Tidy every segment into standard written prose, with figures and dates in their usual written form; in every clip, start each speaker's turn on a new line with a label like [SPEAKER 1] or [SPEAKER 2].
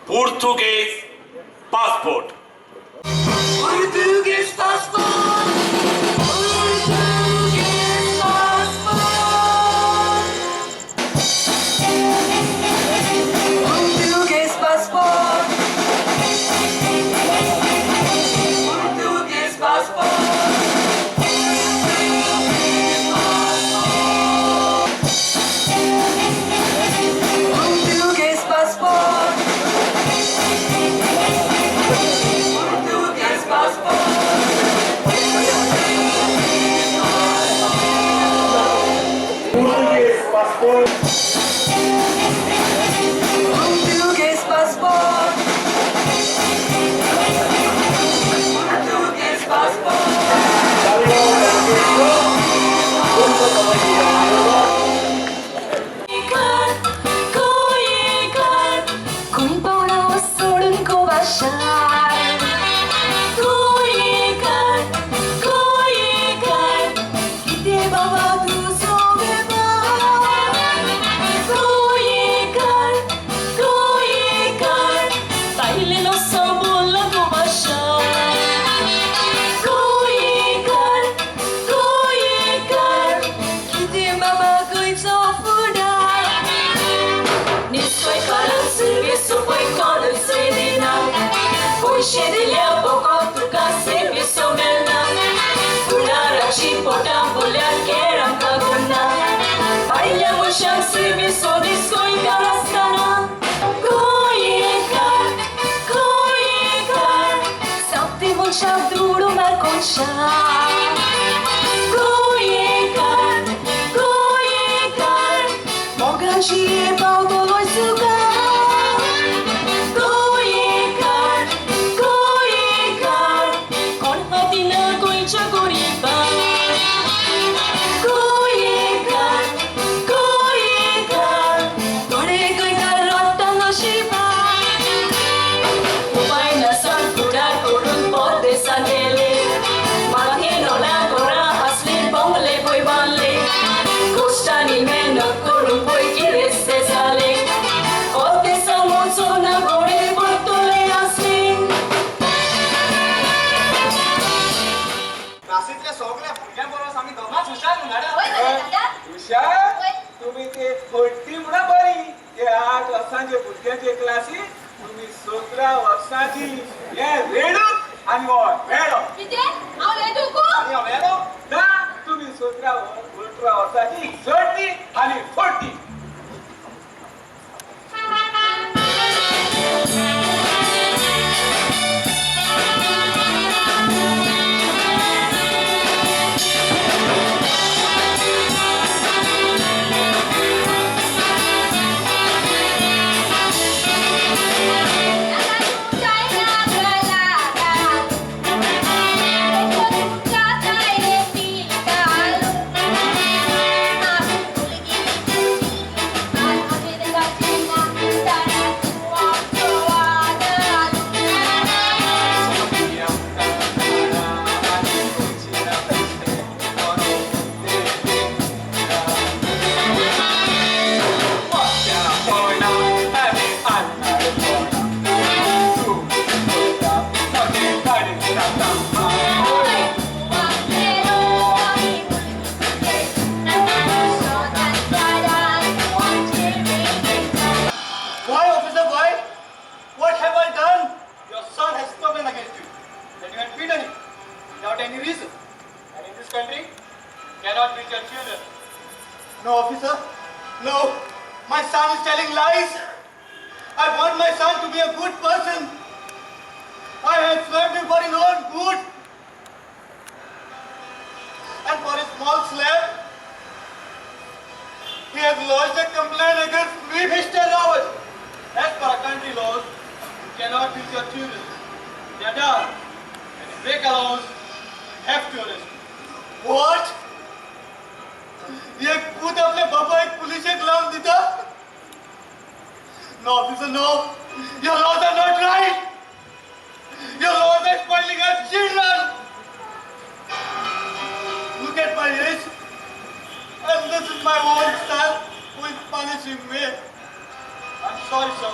[SPEAKER 1] Portuguese passport.
[SPEAKER 2] Portuguese passport. Portuguese passport. Portuguese passport. Portuguese passport. Portuguese passport. Portuguese passport. Portuguese passport. Portuguese passport. Kung pangalawa sobrang ko ba siya? Shedilia boko tuka servicio melna Purara chipota bulya keram kaguna Paila mushang servicio disco inkarastana Koyekar Sapti mushang duro marconcha Koyekar Mogan chie pau doloi suga
[SPEAKER 3] तुम्ही ते 40 म्हणा बरी ते 8 वर्षांचे भुरग्याचे classy तुम्ही 17 वर्षाची हे रेडू आणि वेडो
[SPEAKER 2] किती हाव लेडू को
[SPEAKER 3] आणि वेडो ना तुम्ही 17 वर्षाची 30 आणि 40 No, officer. No. My son is telling lies. I want my son to be a good person. I have served him for his own good. And for a small slap, he has lodged a complaint against me, Mr. Rawat. As per our country laws, you cannot teach your children. They are done. And if break allows, you have to arrest them. What? ये खुद अपने पापा एक police के गुलाम देता? No, officer, no. Your laws are not right. Your laws are spoiling our children. Look at my age. And this is my own son who is punishing me. I'm sorry, sir.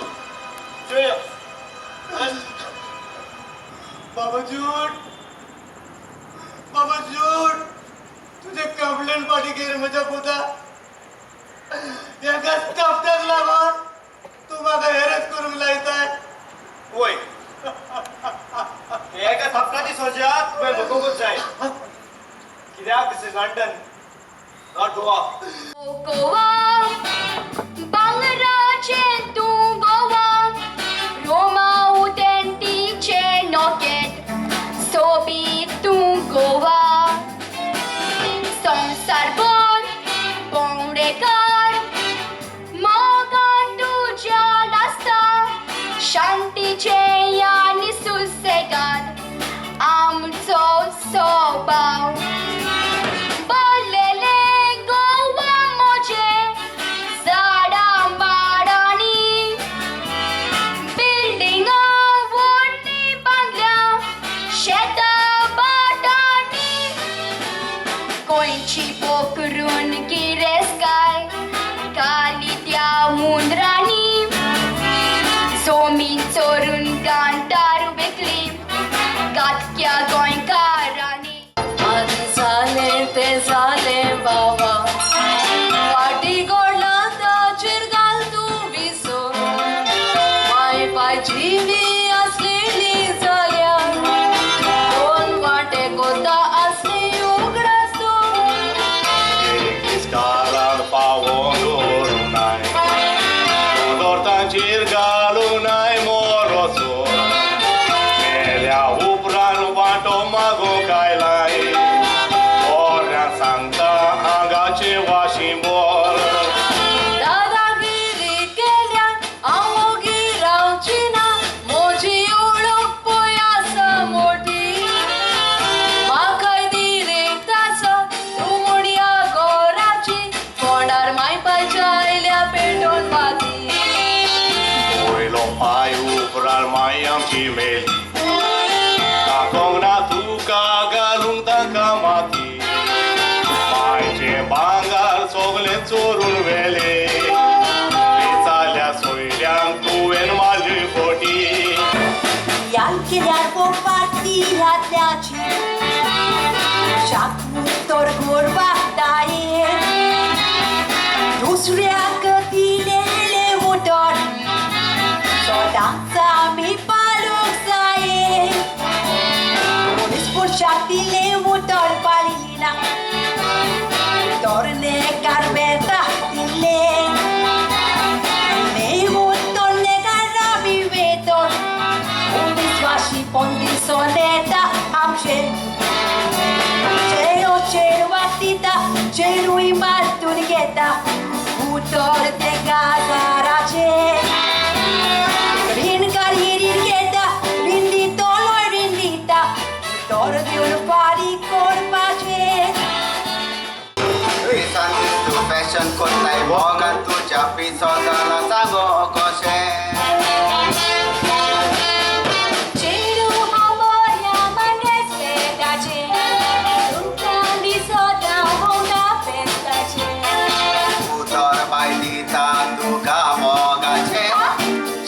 [SPEAKER 3] Jail. बाबा jute तुझे complaint पाठी गेले म्हज्या पुता एका स्टाफटाक लागून तू म्हाका हेरेच करूंक लायताय
[SPEAKER 4] वय एका थापकाची सोज्यात तुवें बघूंकूच जाय कित्याक this is London not Goa
[SPEAKER 2] Goa बांगराचे तूं गोवा रोमा उदेंतीचे नॉकेट सोबीत तूं गोवा संवसारभर बोंवडेकार मोगान तुज्या लासता शांतीचे आनी सुसेगाद आमचो स्वभाव भरलेले गोवा मोजे झाडां माडांनी बिल्डिंगां व्हडली बांदल्या शेतां बाटांनी गोंयची पोखरून गिरेस्काय काली त्या हुंदरांनी जमीन चोरून गांठार विकली गातक्या गोंयकारांनी आदी जाले ते जाले बाबा वाटी गोडला ताचेर घाल तूं विसो माय पाय जिवी आसलेली जाल्या दोन वाटे कोता आसली उगडासो
[SPEAKER 4] इस्कारान पावोन दवरूनाय दोरतांचेर घालूनाय मोरोसो मेल्या उपरांत वांटो मागोंक आयलाय पोरण्या सांगता आंगाचे वाशी बोल
[SPEAKER 2] दादागिरी केल्या आमोगी रावची ना मोजी ओळख पळय आसा मोठी म्हाकाय दिरेक तासो तूं मुडया गोराची तोंडार मायपाच्या आयल्या पेटोवन माती
[SPEAKER 4] वयलो पाय उपरांत माय आमची मेली ताकोंक ना तुका घालूंक ताका माती मायचे भांगार सगलें चोरून व्हेले बेचाल्या सोयऱ्यांक तुवें मारली फोटी
[SPEAKER 5] याल केल्यार पोपाटी रातल्याची शाकूत तर गोड वागताये दुसऱ्याक दिलेले उतर सोदांच आमी पालूंक जाये पोलीस पुरशाक दिले उतर पाळिना torne carpeta दिले torne carrabi veton Uniswashi pondisoneta amche Cero cero batita Cero imartunigheta Utor de gazarace Rin carrierigheta Rindito loi rindita Tor di un pari corpace
[SPEAKER 6] tu fashion kotai bogan tu chapi sodala sago kose
[SPEAKER 2] Cheru hamoya manges pedache Unkandi soda honda pestache
[SPEAKER 6] utor baidita tu gamogache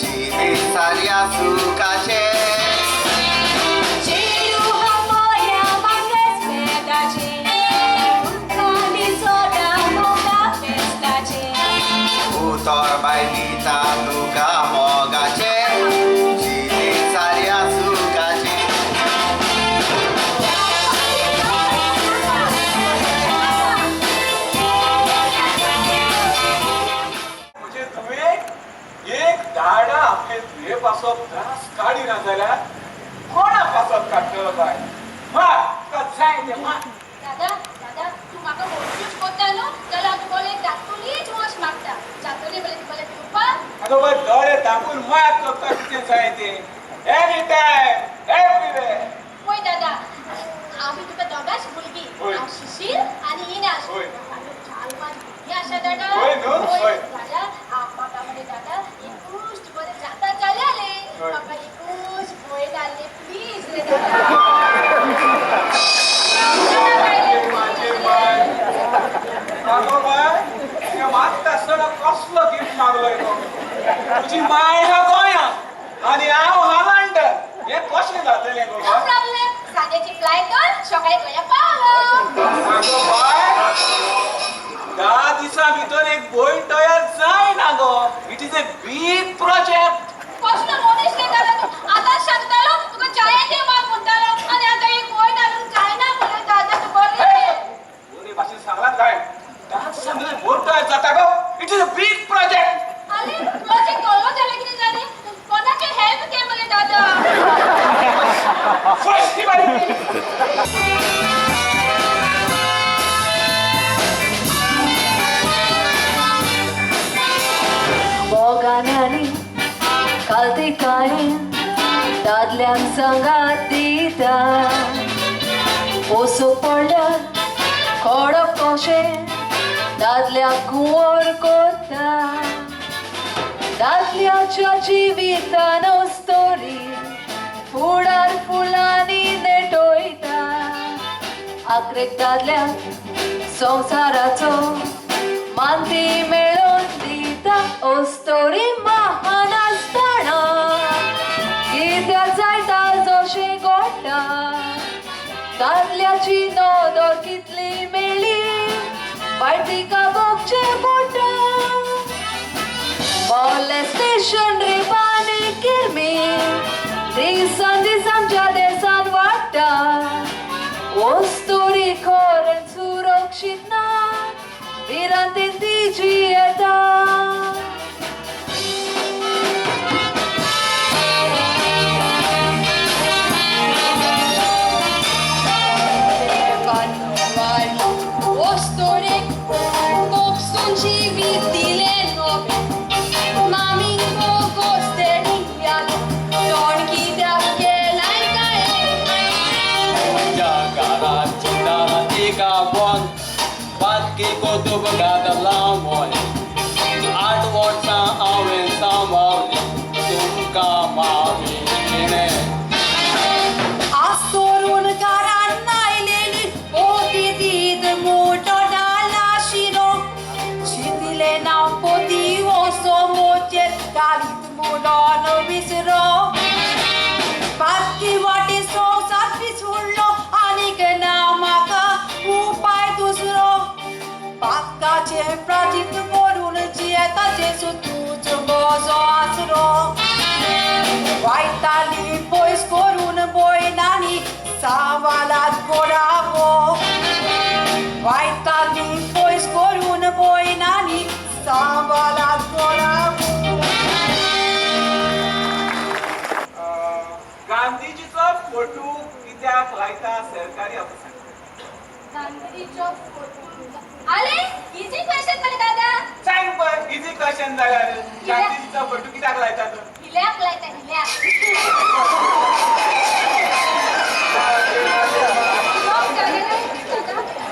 [SPEAKER 6] chibi saria sukache
[SPEAKER 2] Cheru hamoya manges pedache Unkandi soda honda pestache
[SPEAKER 6] utor baidita tu gamogache chibi saria sukache
[SPEAKER 3] म्हणजे तुम्ही एक दाडा आपले तुये पासोप त्रास काढी ना जाल्यार कोणा पासोप काडटलो बाय मार कसाय ते मार
[SPEAKER 2] दादा दादा तू म्हाका बोलूच कोत्ता न्हू जाल्यार हांव तुका एक धाकटुलीच वोस मागता जातली बले तुका पिवपा
[SPEAKER 3] अगं बाय दोळे दाखवून मार करता कितें जाय ते एनी टाइम एवरीवेअर
[SPEAKER 2] पळय दादा हांव बी तुका दोगांच भुरगीं
[SPEAKER 3] होय.
[SPEAKER 2] हांव सुशील आनी इनास
[SPEAKER 3] होय.
[SPEAKER 2] ही आशा दादा
[SPEAKER 3] होय न्हू? होय.
[SPEAKER 2] दादा म्हाका म्हणजे दादा एकूच बरें जाता जाल्यार
[SPEAKER 3] होय.
[SPEAKER 2] म्हाका एकूच भोय घाल्ले प्लीज रे दादा
[SPEAKER 3] माझे बाय अगं बाय हे मागता आसतना कसलो गिफ्ट मागलोय तो तुझी माय हा गोंयांत आणि हांव हा लंडन हे कशें जातलें गो बाय
[SPEAKER 7] अगं बाय, 10 दिवसा भितर एक बोई तयार जायना गो. It is a big project.
[SPEAKER 2] कसलो मनीस रे दादा तू आतां सांगतालो तुका चाये दे माग म्हणतालो आनी आतां एक गोय घालून जायना म्हणून दादा तू बरे
[SPEAKER 7] बोरे भाषेत सांगलात काय? 10 दिवसा भितर बोई तयार जाता गो. It is a big project.
[SPEAKER 2] अरे प्रोजेक्ट कळलो जाले कितें जाले कोणाचे हेल्प के मगे दादा
[SPEAKER 7] फर्स्ट बारी
[SPEAKER 5] मोगानांनी कालती कांय दादल्यांक सांगात दिता ओसो पडल्यार कडक कशें दादल्याक कुंवर कोत्ता दादल्याच्या जिवितान स्टोरी फुडार फुलांनी नेटोयता आखरेक दादल्याक संवसाराचो मानती मेळोवन दिता ओ स्टोरी महान आसतना कित्याक जायता जशें घडटा दादल्याची नदर कितली मेळ्ळी वायट तिका भोगचें पडटा Molestation, rape आणि किरमी दिसान दीस आमच्या देशान वाडटा ओ स्टोरी खरें सुरक्षीत ना विरांतीन तिची येता ओ स्टोरीक कोपसून जिवीत दिलें नोबें
[SPEAKER 8] Batki kutub gadalam boy 8 वर्सां हांवें सांबाळली तुमकां माविने
[SPEAKER 5] आस्तोरून घरान आयलेली पोती तीद मोठो डालाशिनो शितिले नांव पोती वसो मोचेर घालीत मुलोन विसरो बाकी वाटी संवसार विसुरलो आनीक ना म्हाका उपाय दुसरो पाकाचे प्राचित करून जियेता जेसू तूच बोजो आसरो वायताली पयस करून बोयनांनी सावालात गोडावो वायताली पयस करून बोयनांनी सावालात गोडावो
[SPEAKER 7] गांधीजीचो फोटो कित्याक लायता सरकारी ऑफिसांत?
[SPEAKER 2] गांधीचो फोटो अरे इजी क्वेश्चन मगे दादा
[SPEAKER 7] सांग पण इजी क्वेश्चन जाल्यार गांधीजीचो फोटो कित्याक लायता तर?
[SPEAKER 2] हिल्याक लायता हिल्याक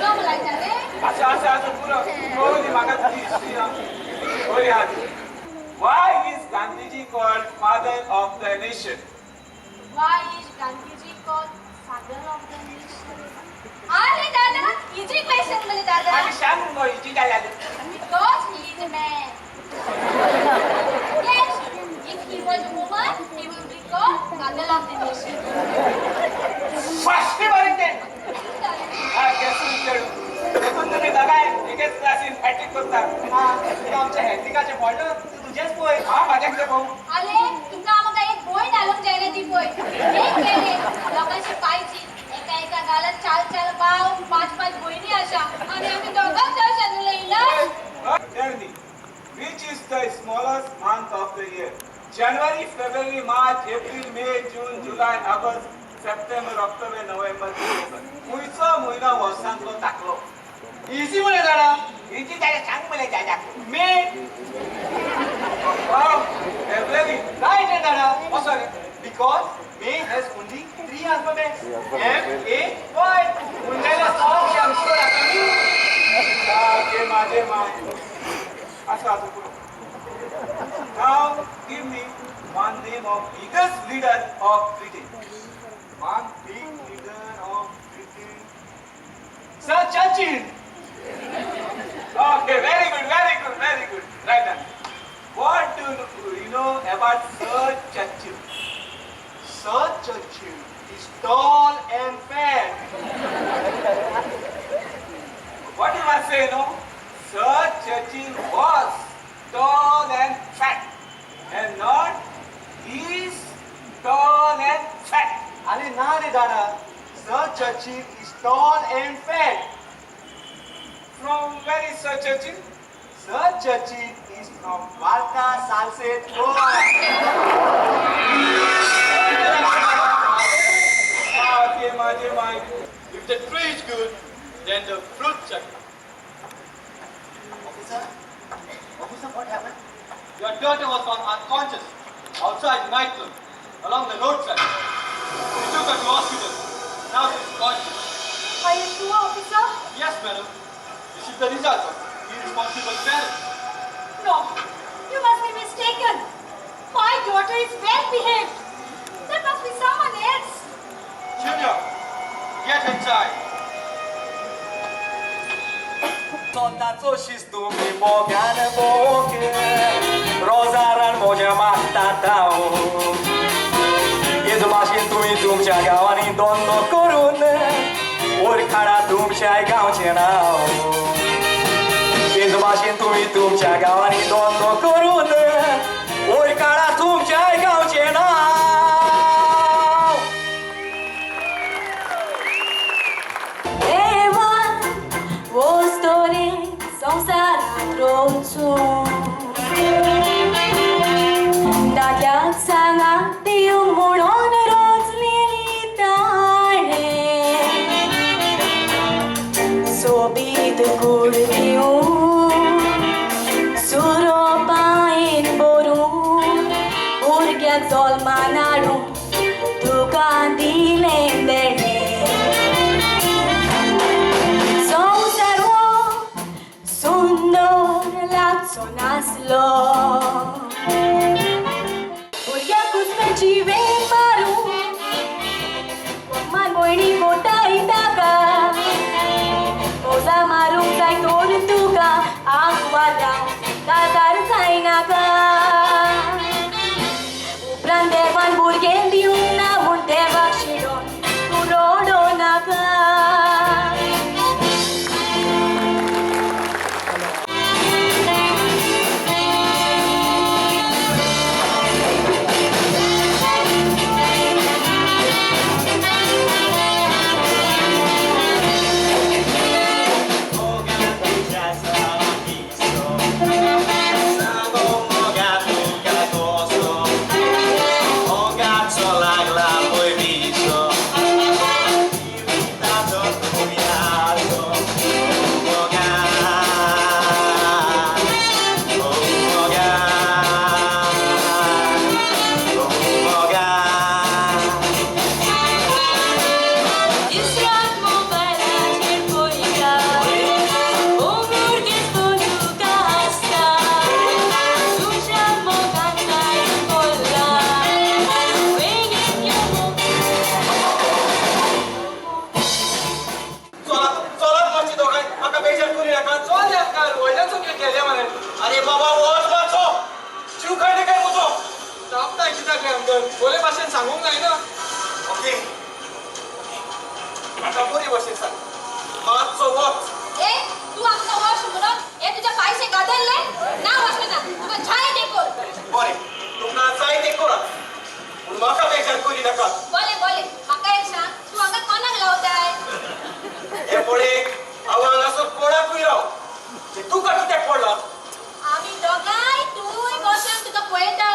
[SPEAKER 2] लोक लायता रे
[SPEAKER 7] अच्छा पुरो कोणी म्हाका तुजी हिस्ट्री बरी आहा. Why is Gandhiji called father of the nation?
[SPEAKER 2] Why is Gandhiji called father of the nation? अरे दादा इजी क्वेश्चन मगे दादा
[SPEAKER 7] आनी सांग मगो इजी जाल्यार
[SPEAKER 2] because he is a man. Yes, if he was a woman, he would be called mother of the nation.
[SPEAKER 7] First बरी ते हा केसून चेडू देखून तुम्ही दोगांय एकेच क्लासीन हॅट्रिक करता. आमच्या हॅट्रिकाचे पडलो तुजेच पळय हा म्हाज्याकडे पळोव.
[SPEAKER 2] अरे तुमका आमका एक बोय घालूंक जायना ती पळय एक केले लोकांची पायची एका गालात चाल बाव 5 भयणी आसा आनी आमी दोगांच आसा इलाज.
[SPEAKER 7] Tell me, which is the smallest month of the year? January, February, March, April, May, June, July, August, September, October, November, December. खंयचो म्हयनो वर्सांतलो धाकलो?
[SPEAKER 3] इजी म्हणे दादा
[SPEAKER 7] इजी जाल्यार सांग मरे दादा. मे. Oh, February.
[SPEAKER 3] राईट रे दादा असो रे because May has only 3 alphabets MAY उरलेले सॉंग आमचो राखणी
[SPEAKER 7] Okay, माझे मान. असा पुरो. Now give me one name of biggest leader of Britain. One big leader of Britain.
[SPEAKER 3] Sir Churchill
[SPEAKER 7] Okay, very good. Right now. What do you know about Sir Churchill?
[SPEAKER 3] Sir Churchill is tall and fair.
[SPEAKER 7] say no, Sir Churchill was tall and fat, and not is tall and fat.
[SPEAKER 4] आणि ना रे दादा, Sir Churchill is tall and fat.
[SPEAKER 7] From where is Sir Churchill?
[SPEAKER 4] Sir Churchill is from Varka, Salset, Goa.
[SPEAKER 7] माझे माय.
[SPEAKER 3] If the tree is good, then the fruit shall come.
[SPEAKER 4] Officer, what happened?
[SPEAKER 3] Your daughter was found unconscious outside the nightclub along the roadside. We took her to hospital. Now she's conscious.
[SPEAKER 2] Are you sure, officer?
[SPEAKER 3] Yes, madam. This is the result of irresponsible parents.
[SPEAKER 2] No, you must be mistaken. My daughter is well behaved. There must be someone else.
[SPEAKER 3] Junior, get inside.
[SPEAKER 9] Sondaco शिस्तू मी बोगान बोके रोजारान मोज्या मागताताओ येज भाशेन तुम्ही तुमच्या गावांनी दोंदो करून वरखाडा तुमच्या गावचे नाव येज भाशेन तुम्ही तुमच्या गावांनी दोंदो करून वरखाडा तुमच्या गावचे नाव
[SPEAKER 5] संसारात रोजचो दादल्याक सांगा देव म्हणून रोजलेली ताणे सोबीत गूड दिवून सुरो पायेन भरून भुरग्याक जल्मान हाडून तुका दिलें देणे Sonaslo Urya kusmechi vein maru Man boini mota itaka Moza maru sai tor tuka Akwala Tazar sai naka Upran devan burgen diuna un devak shidon Tu rodo naka
[SPEAKER 3] अरे बाबा वॉच वाचो जीव काय नाही काय बोलतो
[SPEAKER 7] तापताय कित्याक रे आमकां बोले भाशेन सांगूंक जायना.
[SPEAKER 3] ओके आता बरी भाशेन सांग मातसो वॉच
[SPEAKER 2] ए तू आमचा वॉश म्हणून हे तुझ्या पायसे गादरले ना वॉशना तुका छाय देखोर
[SPEAKER 3] बरे तुमका जाय ते करा पूण म्हाका बेजार करी नाका.
[SPEAKER 2] बोले म्हाका एक सांग तू हांगा कोणाक लावताय
[SPEAKER 3] हे पळे हांव हांगासर कोणाकूय राव तुका कित्याक पडला
[SPEAKER 2] आम्ही दोगांय तूय बसून तुका पळयता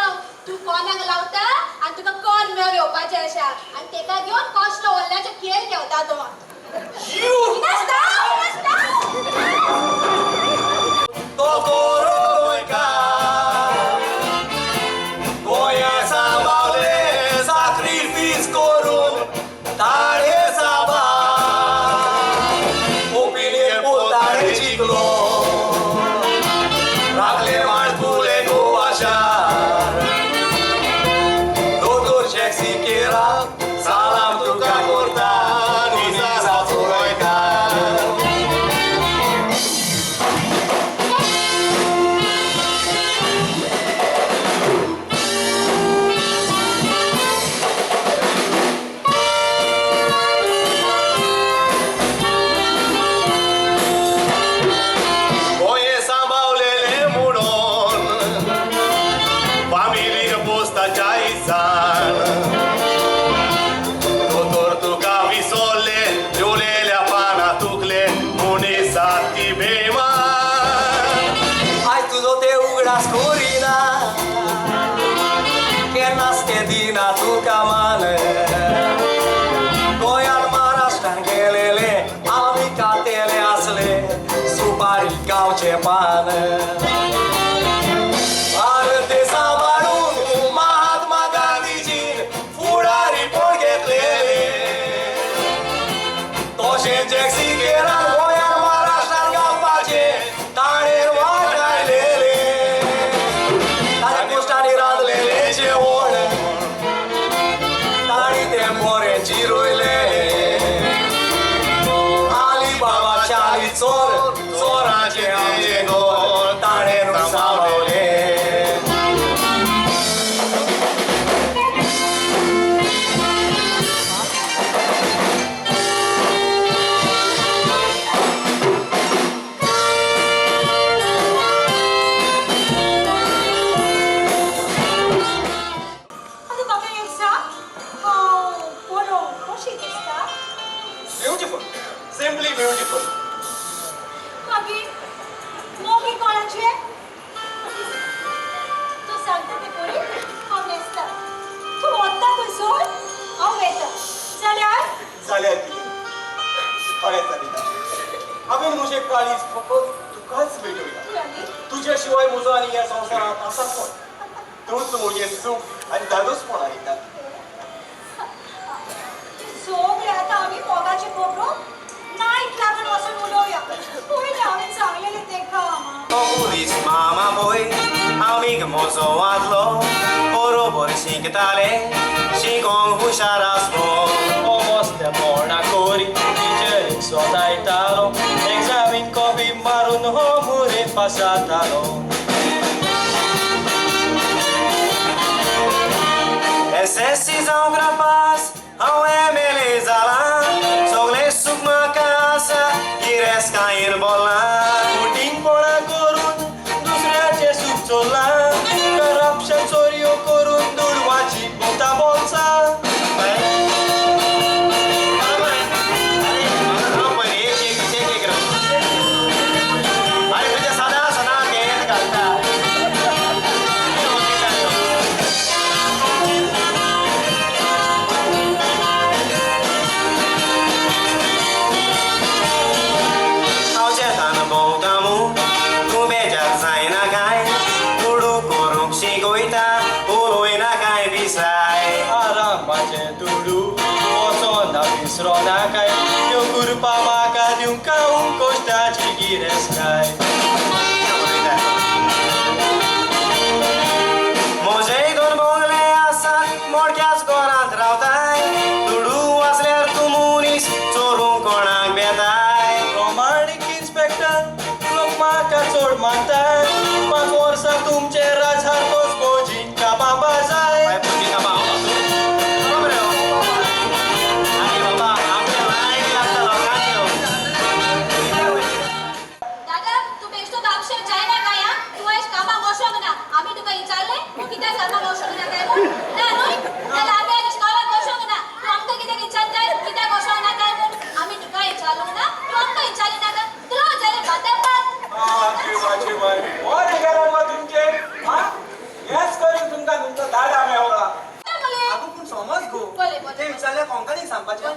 [SPEAKER 2] तू कोणाक लावता आनी तुका कोण मेळ येवपाचें आसा आनी तेका घेवन कसलो व्हडल्याचो खेळ खेळटा तो
[SPEAKER 9] तो कोरो गोंयकार गोंया सांबाळले साक्रिफीस करून ताळे साबा ओपिनियन पोताळे जिंकलो राखले माळपुले गोवा शार दोतोर शेक्सी केरा सालाम तुका करता निसासाचो गोंयकार
[SPEAKER 6] जाण दोतोर तुका विसरले लिवलेल्या पाना तुकले मुनी साथी बेमान
[SPEAKER 9] आयज तुजो ते उगडास करिना केन्नाच ते दिना तुका मान गोंयांत महाराष्ट्रान गेलेले आमी खातेले आसले सुपारी गांवचे पान भारत देशा वाडून महात्मा गांधीजीन फुडारी पण घेतलेले तशें जॅक्सिकेरान गोंयांत महाराष्ट्रान गावपाचे ताणेर वाट घायलेले ताणे पोस्टांनी रांदलेले जेवण ताणी तें बरें जिरोयले आली बाबा चाली चोर चोराचे आमचे गोर ताणेर सांबाळले
[SPEAKER 2] आतां म्हाका एक सांग हांव बरो कशी दिसता
[SPEAKER 9] ब्युटिफूल सिम्पली ब्युटिफूल
[SPEAKER 2] मागीर मोगी कोणाचे तूं सांगता तें पळय हांव न्हेसता तूं वता थंयसर हांव वेता जाल्यार
[SPEAKER 9] जाल्यार कितें खरेंच जाता हांवें म्हजें काळीज फकत तुकाच भेटयला
[SPEAKER 2] आनी
[SPEAKER 9] तुज्या शिवाय म्हजो आनी ह्या संवसारांत आसा कोण तूंच म्हजें सूख आनी धादोसपण आयता
[SPEAKER 2] सगळे आतां आमी मोगाचे खबरो नायट लागून वचून उलोवया पयलीं हांवें सांगलेलें तेका
[SPEAKER 6] पुलीस मामा बोय आमीक मोजो वाजलो बरोबर शिकताले शिकोंक हुशार आसलो
[SPEAKER 8] Almost the morning Cory, teacher sodaitalo, examine copy marun homure pasatalo.
[SPEAKER 6] SSC जावंक rapaz हांव MLA जालां सगळे सूख म्हाका आसा गिरेस्कायेर बोलां
[SPEAKER 8] फुटींगपणां करून दुसऱ्याचे सूख चोरलां करप्शन चोरयो करून दुडवाची पोता बोलसा Ronakai, eu curpa maca de cão costa de gireskai.
[SPEAKER 6] Mojei doar bongle asat, morcheas gorant rautai, tudu asler tu munis, chorun konak betai.
[SPEAKER 8] Romantic inspector, look maca chor mantai, mas orsa tumche rajhar tos bojin ka baba zai.
[SPEAKER 6] Vai puti ka baba.
[SPEAKER 2] दादा तू बेश्टो बापशे जायना काय हा तू आयज कामा वसोंक ना आमी तुका विचारले तू कित्याक कामा वसोंक ना काय म्हूण ना न्हय जाल्यार आमी आयज इस्कॉलाक वसोंक ना तू आमकां कित्याक विचारताय कित्याक वसोंक ना काय म्हूण आमी तुका विचारलो ना तू आमकां विचारले ना काय तुला विचारले बातापात
[SPEAKER 7] जीवाची बाय बरे गेलो मग तुमचे हा हेच करून तुमचा दादा मेवला
[SPEAKER 9] आगो पूण समज गो ते विचारल्या कोंकणीक सांगपाचें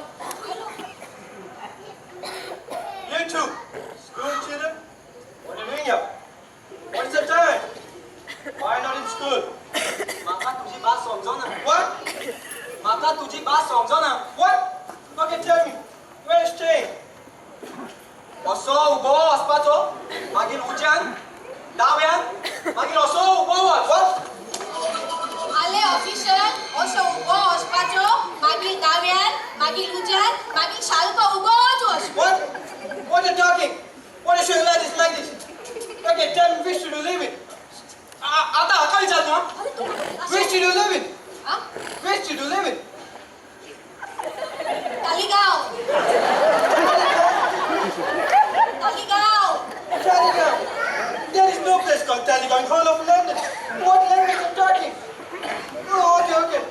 [SPEAKER 3] You two, school children? What are you doing here? What is the time? Why not in school?
[SPEAKER 9] म्हाका तुजी बात समजना
[SPEAKER 3] What?
[SPEAKER 9] म्हाका तुजी बात समजना
[SPEAKER 3] What? Okay, tell me. Where is staying?
[SPEAKER 9] असो उबो वचपाचो मागीर उज्यान दाव्यान मागीर असो उबो वच
[SPEAKER 3] What?
[SPEAKER 2] आले ऑफिसर असो उबो वचपाचो मागीर दाव्यान मागीर उज्यान मागीर शालको उबोच वच
[SPEAKER 3] What? What are you talking? What is your like this? Okay, tell me which should you live in?
[SPEAKER 9] आता हाका विचार ना
[SPEAKER 3] Which should you live in?
[SPEAKER 2] हा
[SPEAKER 3] Which should you live in?
[SPEAKER 2] Taleigao.
[SPEAKER 3] Taleigao. There is no place called Taleigao in whole of London. What language are you talking? Oh, okay.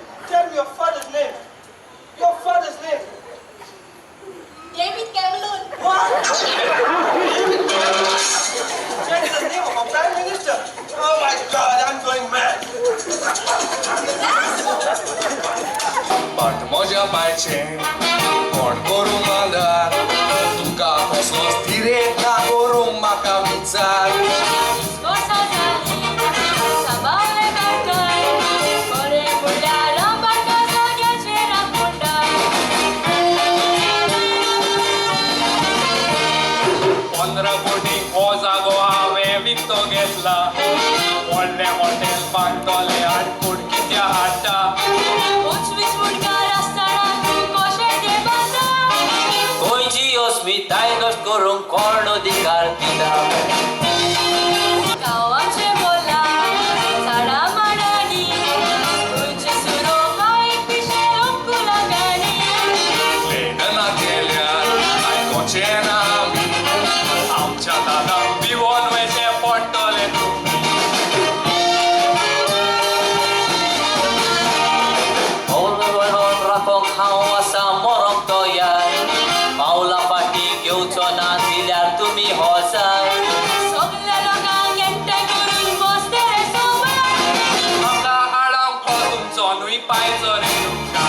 [SPEAKER 10] फाट म्हज्या पांयचें कोण करूं मांदार तुका कसलो स्थिरेक ना करूंक म्हाका विचार हो जागो हांवें विकतो घेतला व्हडलें हॉटेल बांदतलें आनी कुडकित्या हाडटा
[SPEAKER 11] खंयची अस्मिताय नश्ट करूंक कोण अधिकार दिता
[SPEAKER 2] गांवाचे बोला झाडां माडांनी खंयची सुरो काय पिशे लोकू लागानी
[SPEAKER 10] लेडना केल्यार आयकोचें ना आमी आमच्या दादाक भिवून वेचें पडटलें तुमी
[SPEAKER 11] हळूहळू राखोंक हांव आसा मरोंक तयार पावला फाटी घेवचो ना दिल्यार तुमी होसार
[SPEAKER 2] सगल्या लोकांक एकठांय करून बसतले सोबत
[SPEAKER 10] म्हाका हाडांक हो तुमचो न्हय पांयचो रे तुमकां